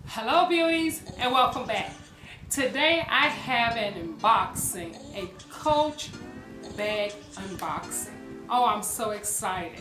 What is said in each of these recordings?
Hello beauties and welcome back. Today I have an unboxing, a Coach bag unboxing. Oh, I'm so excited.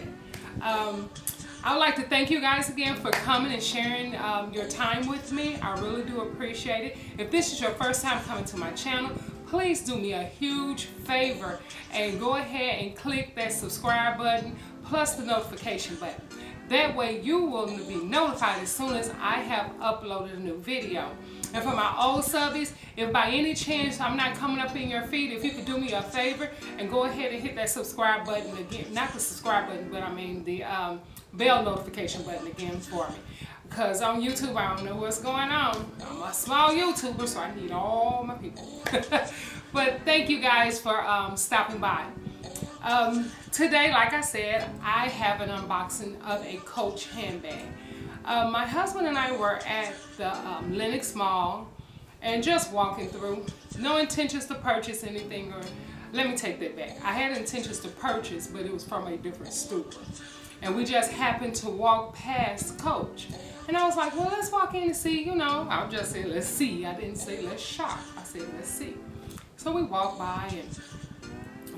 I would like to thank you guys again for coming and sharing your time with me. I really do appreciate it. If this is your first time coming to my channel, please do me a huge favor and go ahead and click that subscribe button plus the notification button. That way you will be notified as soon as I have uploaded a new video. And for my old subbies, if by any chance I'm not coming up in your feed, if you could do me a favor and go ahead and hit that subscribe button again. Not the subscribe button, but I mean the bell notification button again for me. Because on YouTube, I don't know what's going on. I'm a small YouTuber, so I need all my people. But thank you guys for stopping by. Today, like I said, I have an unboxing of a Coach handbag. My husband and I were at the Lenox Mall and just walking through. No intentions to purchase anything, or let me take that back. I had intentions to purchase, but it was from a different store. And we just happened to walk past Coach. And I was like, well, let's walk in and see, you know. I just said, let's see. I didn't say, let's shop. I said, let's see. So we walked by and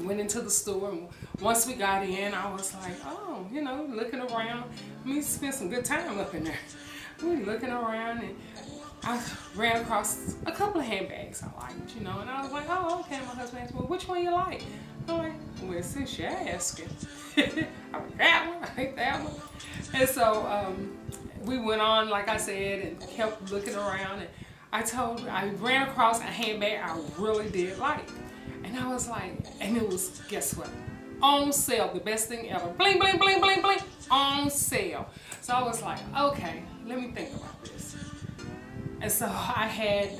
went into the store. And once we got in, I was like, oh, you know, looking around. We spent some good time up in there. We were looking around and I ran across a couple of handbags I liked, you know. And I was like, oh, okay. My husband asked me, well, which one you like? I'm like, well, since you're asking, I like that one, I like that one. And so we went on, like I said, and kept looking around. And I ran across a handbag I really did like. And I was like, and it was, guess what? On sale, the best thing ever. Bling, bling, bling, bling, bling, on sale. So I was like, okay, let me think about this. And so I had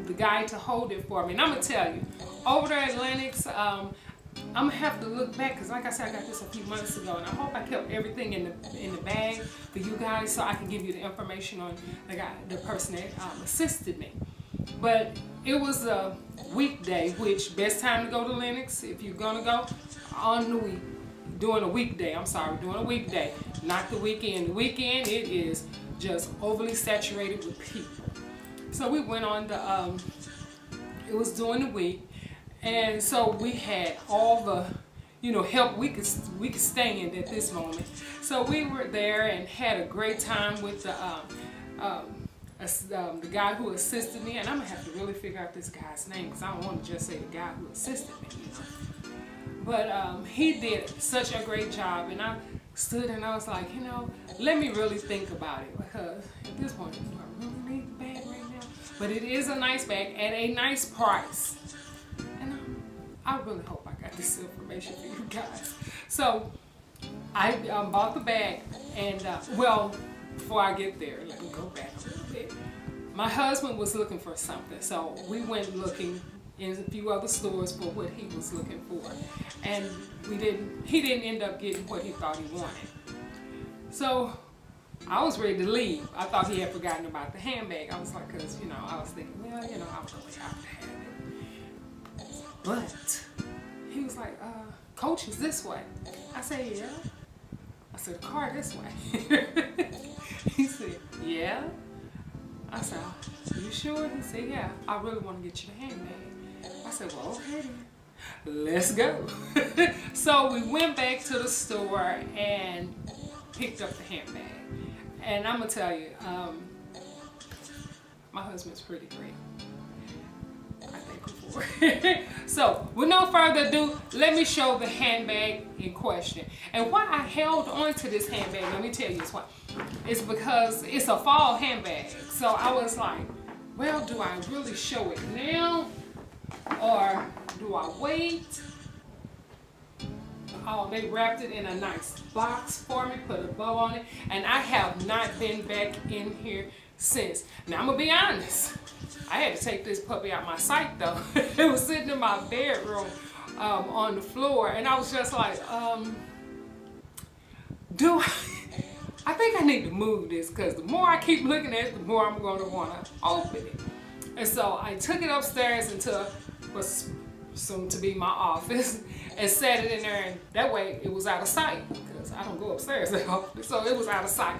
the guy to hold it for me. And I'm going to tell you, over there at Lenox, I'm going to have to look back because like I said, I got this a few months ago. And I hope I kept everything in the bag for you guys so I can give you the information on the person that assisted me. But it was a weekday, which best time to go to Lenox if you're going to go on the week. During a weekday, during a weekday, not the weekend. The weekend, it is just overly saturated with people. So we went on the, it was during the week, and so we had all the, you know, help we could stand at this moment. So we were there and had a great time with the guy who assisted me, and I'm gonna have to really figure out this guy's name because I don't want to just say the guy who assisted me, you know. But he did such a great job, and I stood and I was like, you know, let me really think about it because at this point, do I really need the bag right now? But it is a nice bag at a nice price, and I really hope I got this information for you guys. So I bought the bag, and well, before I get there, let me go back a little bit. My husband was looking for something, so we went looking in a few other stores for what he was looking for, and he didn't end up getting what he thought he wanted. So I was ready to leave. I thought he had forgotten about the handbag. I was like, because, you know, I was thinking, well, you know, I really have to have it. But he was like, Coach is this way. I said, yeah. I said, the car this way. He said, yeah. I said, you sure? He said, yeah, I really want to get you the handbag. I said, well, okay then. Let's go. So we went back to the store and picked up the handbag. And I'm going to tell you, my husband's pretty great. I thank him for it. So, with no further ado, let me show the handbag in question. And why I held on to this handbag, let me tell you why. It's because it's a fall handbag. So I was like, well, do I really show it now? Or do I wait? Oh, they wrapped it in a nice box for me, put a bow on it, and I have not been back in here since. Now, I'm going to be honest. I had to take this puppy out my sight, though. It was sitting in my bedroom on the floor, and I was just like, I think I need to move this, because the more I keep looking at it, the more I'm going to want to open it. And so I took it upstairs into what's soon to be my office and set it in there, and that way it was out of sight, because I don't go upstairs that often, so it was out of sight.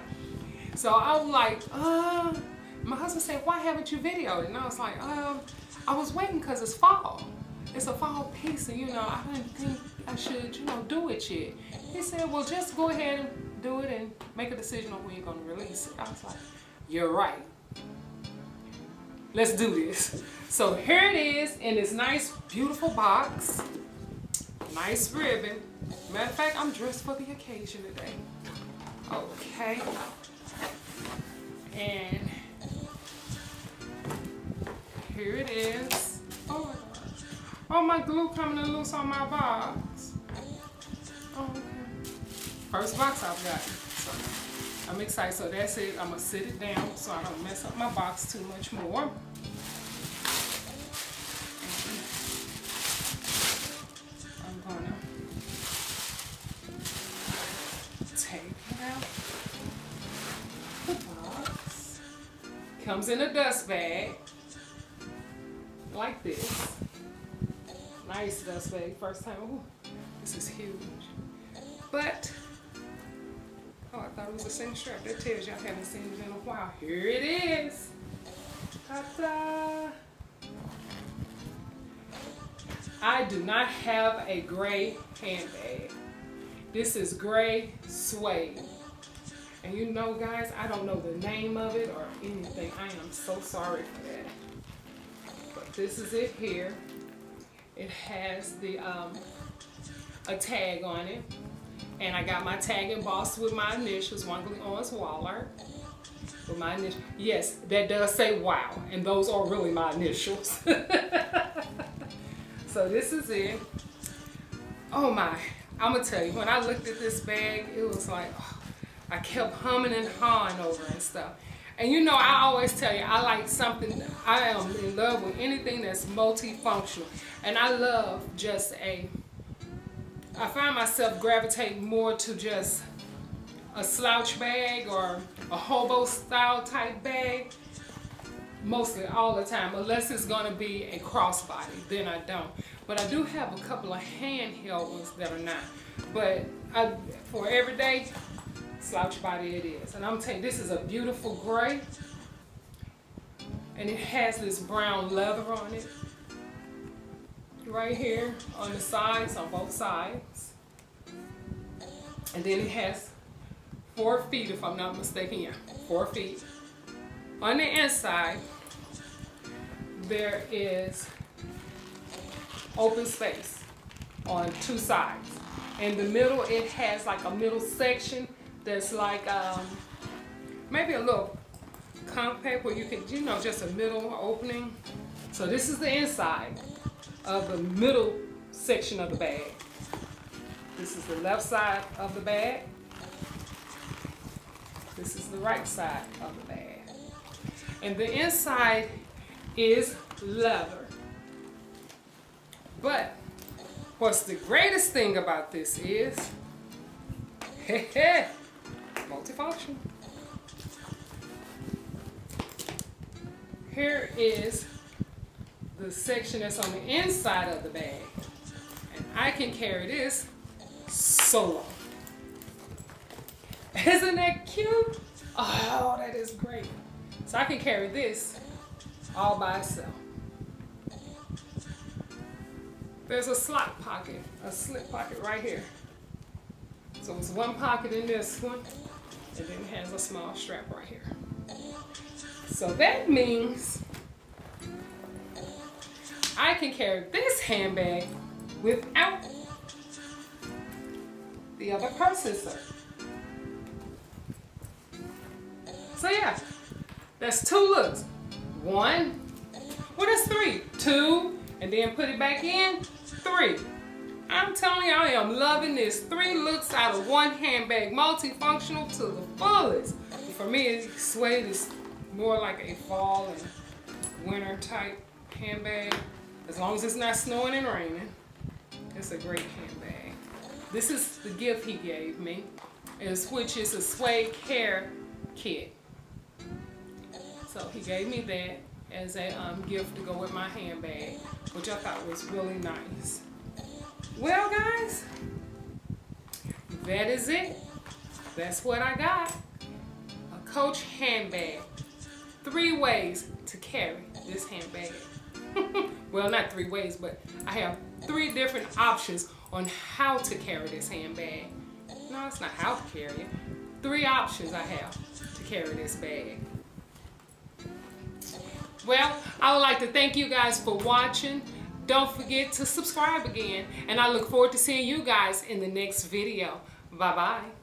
So I was like, my husband said, why haven't you videoed it? And I was like, I was waiting because it's fall. It's a fall piece, and I didn't think I should, do it yet. He said, well, just go ahead and do it and make a decision on when you're going to release it. I was like, you're right. Let's do this. So here it is in this nice, beautiful box. Nice ribbon. Matter of fact, I'm dressed for the occasion today. Okay. And here it is. Oh my gosh. Oh, my glue coming loose on my box. Oh, okay. First box I've gotten. So I'm excited. So that's it. I'm going to sit it down so I don't mess up my box too much more. I'm going to take it out the box. Comes in a dust bag. Like this. Nice dust bag. First time. Ooh, this is huge. But, oh, I thought it was a single strap. That tells you I haven't seen it in a while. Here it is. Ta-da! I do not have a gray handbag. This is gray suede. And guys, I don't know the name of it or anything. I am so sorry for that. But this is it here. It has the a tag on it. And I got my tag embossed with my initials, Wonderly Owens Waller. With my initials. Yes, that does say wow. And those are really my initials. So this is it. Oh my. I'm going to tell you, when I looked at this bag, it was like, oh, I kept humming and hawing over and stuff. And I always tell you, I like something, I am in love with anything that's multifunctional. And I love just I find myself gravitating more to just a slouch bag or a hobo style type bag. Mostly all the time, unless it's going to be a crossbody, then I don't. But I do have a couple of handheld ones that are not. But for everyday, slouch body it is. And I'm telling you, this is a beautiful gray. And it has this brown leather on it. Right here on the sides, on both sides. And then it has 4 feet, if I'm not mistaken. Yeah, 4 feet. On the inside, there is open space on 2 sides. In the middle, it has like a middle section that's like maybe a little compact where you can, just a middle opening. So this is the inside of the middle section of the bag. This is the left side of the bag. This is the right side of the bag. And the inside is leather. But what's the greatest thing about this is, multifunction. Here is the section that's on the inside of the bag. And I can carry this solo. Isn't that cute? Oh, that is great. So I can carry this all by itself. There's a slot pocket, a slip pocket right here. So it's one pocket in this one, and then it has a small strap right here. So that means I can carry this handbag without the other purse insert. So yeah, that's 2 looks. 1, well that's 3. 2, and then put it back in, 3. I'm telling you, I am loving this. 3 looks out of 1 handbag, multifunctional to the fullest. For me, suede is more like a fall and winter type handbag. As long as it's not snowing and raining, it's a great handbag. This is the gift he gave me, which is a suede care kit. So he gave me that as a gift to go with my handbag, which I thought was really nice. Well, guys, that is it. that's what I got. A Coach handbag. 3 ways to carry this handbag. Well, not 3 ways, but I have 3 different options on how to carry this handbag. No, it's not how to carry it. 3 options I have to carry this bag. Well, I would like to thank you guys for watching. Don't forget to subscribe again, and I look forward to seeing you guys in the next video. Bye-bye.